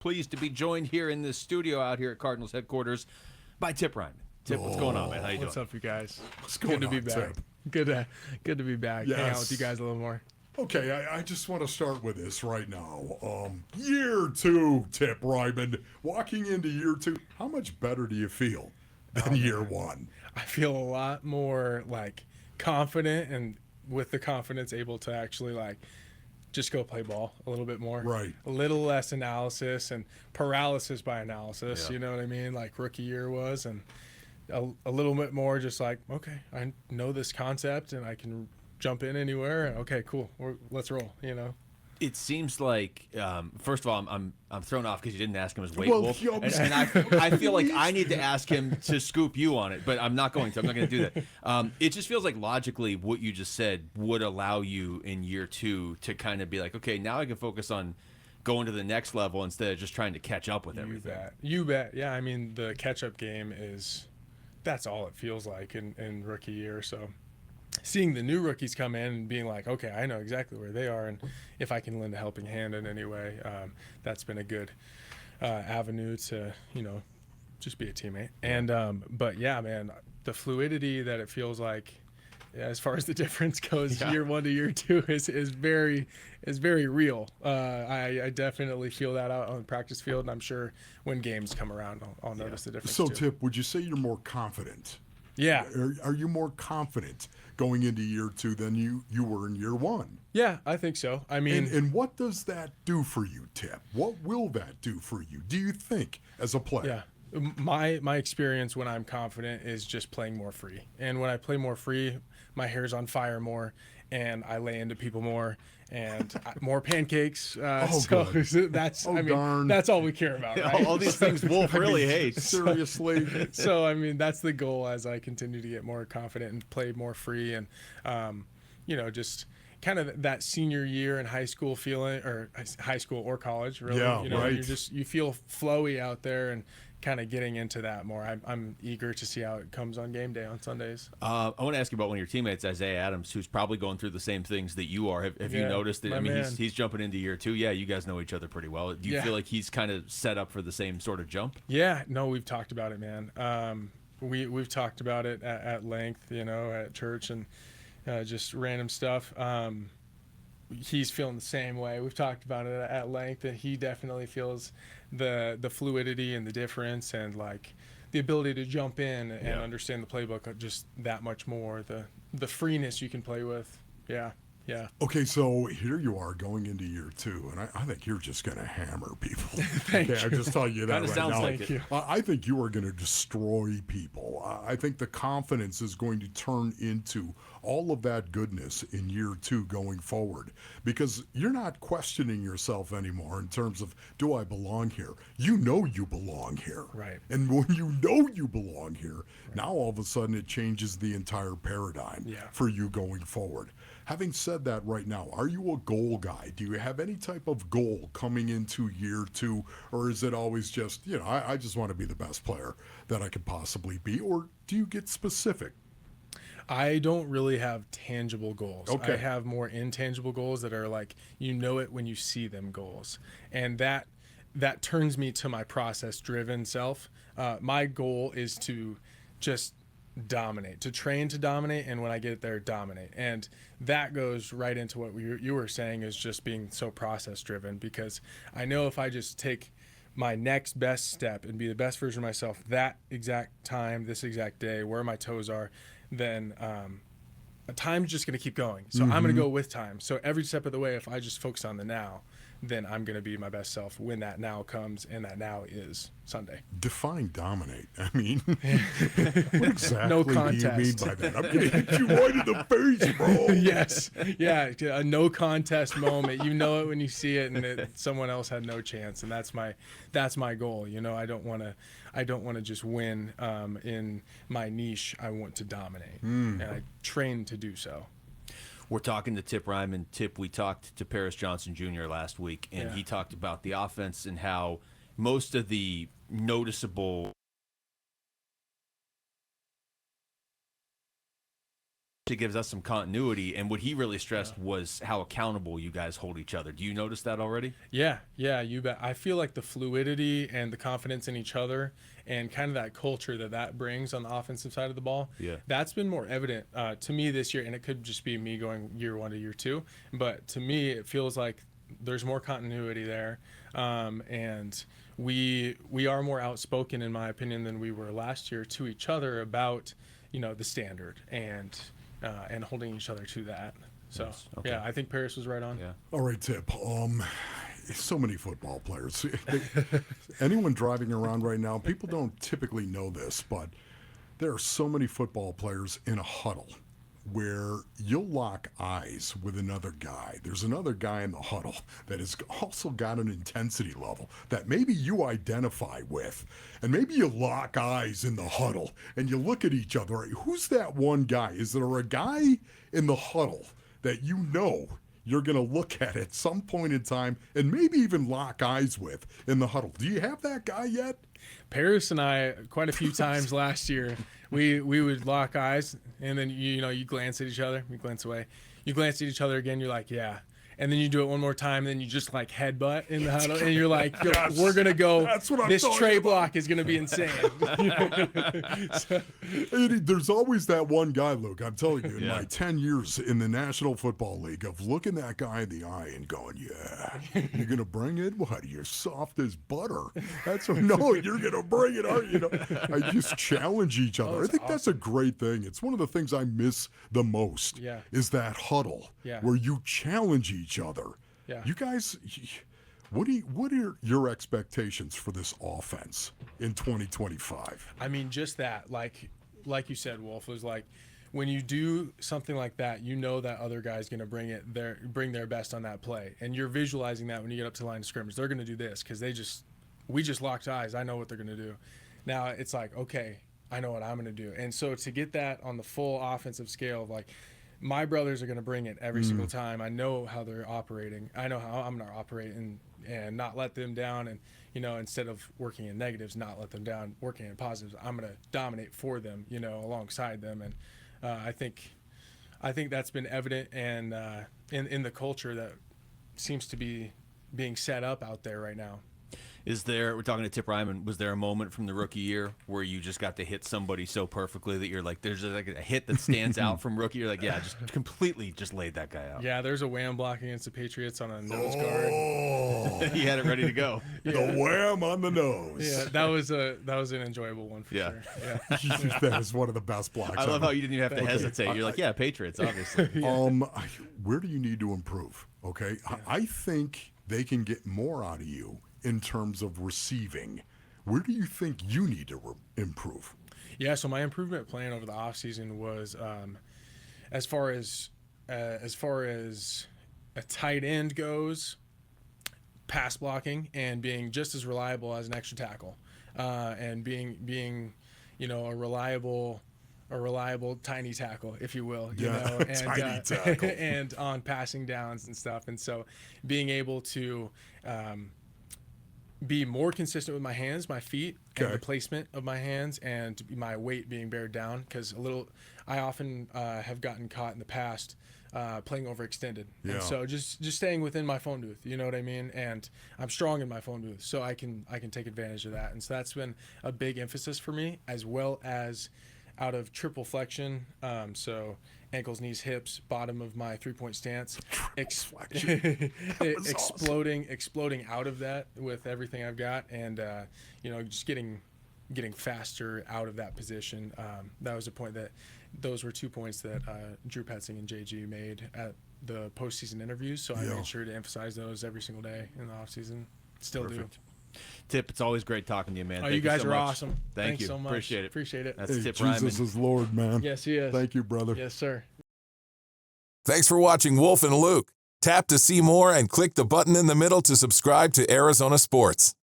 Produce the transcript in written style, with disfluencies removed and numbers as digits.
Pleased to be joined here in the studio out here at Cardinals headquarters by Tip Reiman. Tip, what's going on, man? How you doing? What's up, you guys? What's going Good to on, be back. Tip? Good to be back. Yes. Hang out with you guys a little more. Okay, I just want to start with this right now. Year 2, Tip Reiman. Walking into year 2, how much better do you feel than year 1? I feel a lot more like confident, and with the confidence able to actually like just go play ball a little bit more. Right. A little less analysis and paralysis by analysis, Yeah. you know what I mean? Like rookie year was, and a little bit more just like, okay, I know this concept and I can jump in anywhere. Okay, cool. Let's roll, you know? It seems like, first of all, I'm thrown off because you didn't ask him his weight, Well, Wolf, yo, and I feel like I need to ask him to scoop you on it, but I'm not going to. I'm not going to do that. It just feels like logically what you just said would allow you in year 2 to kind of be like, okay, now I can focus on going to the next level instead of just trying to catch up with everything. You bet. Yeah, I mean, the catch-up game that's all it feels like in rookie year. So seeing the new rookies come in and being like, okay, I know exactly where they are, and if I can lend a helping hand in any way, that's been a good avenue to, you know, just be a teammate. And but yeah, man, the fluidity that it feels like as far as the difference goes, year 1 to year 2 is very real. I definitely feel that out on the practice field, and I'm sure when games come around, I'll notice the difference. So, too. Tip, would you say you're more confident? Yeah. Are you more confident going into year 2 than you were in year 1? Yeah, I think so. I mean, And what does that do for you, Tip? What will that do for you, do you think, as a player? yeah. My experience when I'm confident is just playing more free. And when I play more free, my hair's on fire more, and I lay into people more, and more pancakes. So that's darn. that's all we care about, right? All these things Wolf really hates. Seriously. So I mean, that's the goal as I continue to get more confident and play more free, and you know, just kind of that senior year in high school feeling, or high school or college, really. Yeah, you know, right. you feel flowy out there, and kind of getting into that more. I'm eager to see how it comes on game day on Sundays. I want to ask you about one of your teammates, Isaiah Adams, who's probably going through the same things that you are. Have you noticed that? I mean, he's jumping into year 2. Yeah, you guys know each other pretty well. Do you feel like he's kind of set up for the same sort of jump? Yeah, no, we've talked about it, man. We've talked about it at length, you know, at church and just random stuff. He's feeling the same way. We've talked about it at length, and he definitely feels the fluidity and the difference, and like the ability to jump in and understand the playbook just that much more. The freeness you can play with. Yeah. Okay, so here you are going into year 2, and I think you're just going to hammer people. Thank you. I just tell you that Kinda right sounds now. like it. I think you are going to destroy people. I think the confidence is going to turn into all of that goodness in year 2 going forward, because you're not questioning yourself anymore in terms of, do I belong here? You know you belong here. Right. And when you know you belong here, now all of a sudden it changes the entire paradigm for you going forward. Having said that, right now, are you a goal guy? Do you have any type of goal coming into year 2, or is it always just, you know, I just want to be the best player that I could possibly be, or do you get specific? I don't really have tangible goals. Okay. I have more intangible goals that are like, you know it when you see them goals. And that turns me to my process-driven self. My goal is to just dominate, to train to dominate, and when I get there, dominate. And that goes right into what you were saying, is just being so process-driven, because I know if I just take my next best step and be the best version of myself that exact time, this exact day, where my toes are, then time's just going to keep going. So I'm going to go with time. So every step of the way, if I just focus on the now, then I'm going to be my best self when that now comes, and that now is Sunday. Define dominate. I mean, what exactly No do you mean contest. by that? I'm going to hit you right in the face, bro. Yes. Yeah. A no contest moment. You know it when you see it, and someone else had no chance. And that's my goal. You know, I don't want to just win in my niche. I want to dominate, and I train to do so. We're talking to Tip Reiman. Tip, we talked to Paris Johnson Jr. last week, and he talked about the offense and how most of the noticeable it gives us some continuity. And what he really stressed was how accountable you guys hold each other. Do you notice that already? Yeah, you bet. I feel like the fluidity and the confidence in each other and kind of that culture that brings on the offensive side of the ball, that's been more evident to me this year. And it could just be me going year 1 to year 2. But to me, it feels like there's more continuity there. And we are more outspoken, in my opinion, than we were last year to each other about, the standard and holding each other to that. So, Yes. Okay. yeah, I think Paris was right on. Yeah. All right, Tip. So many football players. Anyone driving around right now, people don't typically know this, but there are so many football players in a huddle where you'll lock eyes with another guy. There's another guy in the huddle that has also got an intensity level that maybe you identify with. And maybe you lock eyes in the huddle and you look at each other. Who's that one guy? Is there a guy in the huddle that you're going to look at some point in time and maybe even lock eyes with in the huddle? Do you have that guy yet? Paris and I, quite a few times last year, we would lock eyes, and then you glance at each other, you glance away, you glance at each other again, you're like, yeah. And then you do it one more time, and then you just like headbutt in the huddle, and you're like, yo, we're gonna go. This tray block is gonna be insane. There's always that one guy, Luke. I'm telling you, in my 10 years in the National Football League, of looking that guy in the eye and going, "Yeah, you're gonna bring it? What? You're soft as butter." No, you're gonna bring it. Aren't you? I just challenge each other. I think that's a great thing. It's one of the things I miss the most. Yeah. Is that huddle where you challenge each other. Yeah. You guys, what are your expectations for this offense in 2025? I mean, just that, like you said, Wolf, was like when you do something like that, that other guy's going to bring their best on that play, and you're visualizing that when you get up to the line of scrimmage. They're going to do this because we just locked eyes. I know what they're going to do. Now it's like, okay, I know what I'm going to do, and so to get that on the full offensive scale of like, my brothers are going to bring it every single time. I know how they're operating. I know how I'm going to operate and not let them down. And, instead of working in negatives, not let them down, working in positives, I'm going to dominate for them, alongside them. And I think that's been evident and in the culture that seems to be being set up out there right now. We're talking to Tip Reiman, was there a moment from the rookie year where you just got to hit somebody so perfectly that you're like, there's like a hit that stands out from rookie? You're like, yeah, just completely just laid that guy out. Yeah, there's a wham block against the Patriots on a nose guard. He had it ready to go. The wham on the nose. Yeah, that was an enjoyable one for sure. Yeah. That is one of the best blocks. I love how you didn't even have to hesitate. You're like, yeah, Patriots, obviously. Where do you need to improve? Okay, I think they can get more out of you in terms of receiving. Where do you think you need to improve? Yeah, so my improvement plan over the offseason was as far as a tight end goes, pass blocking and being just as reliable as an extra tackle, and being a reliable tiny tackle, if you will, and tiny tackle. and on passing downs and stuff. And so being able to be more consistent with my hands, my feet, and the placement of my hands, and my weight being bared down, because I often have gotten caught in the past playing overextended. Yeah. And so just staying within my phone booth, you know what I mean? And I'm strong in my phone booth, so I can take advantage of that. And so that's been a big emphasis for me, as well as out of triple flexion, so ankles, knees, hips, bottom of my three-point stance, exploding out of that with everything I've got, and just getting faster out of that position. That was a point those were 2 points that Drew Petzing and JG made at the postseason interviews, so I made sure to emphasize those every single day in the offseason. Still Perfect. Do. Tip, it's always great talking to you, man. Oh, you guys are awesome. Thanks you so much. Appreciate it. Appreciate it. That's Tip Jesus Reiman. is Lord, man. Yes, he is. Thank you, brother. Yes, sir. Thanks for watching Wolf and Luke. Tap to see more and click the button in the middle to subscribe to Arizona Sports.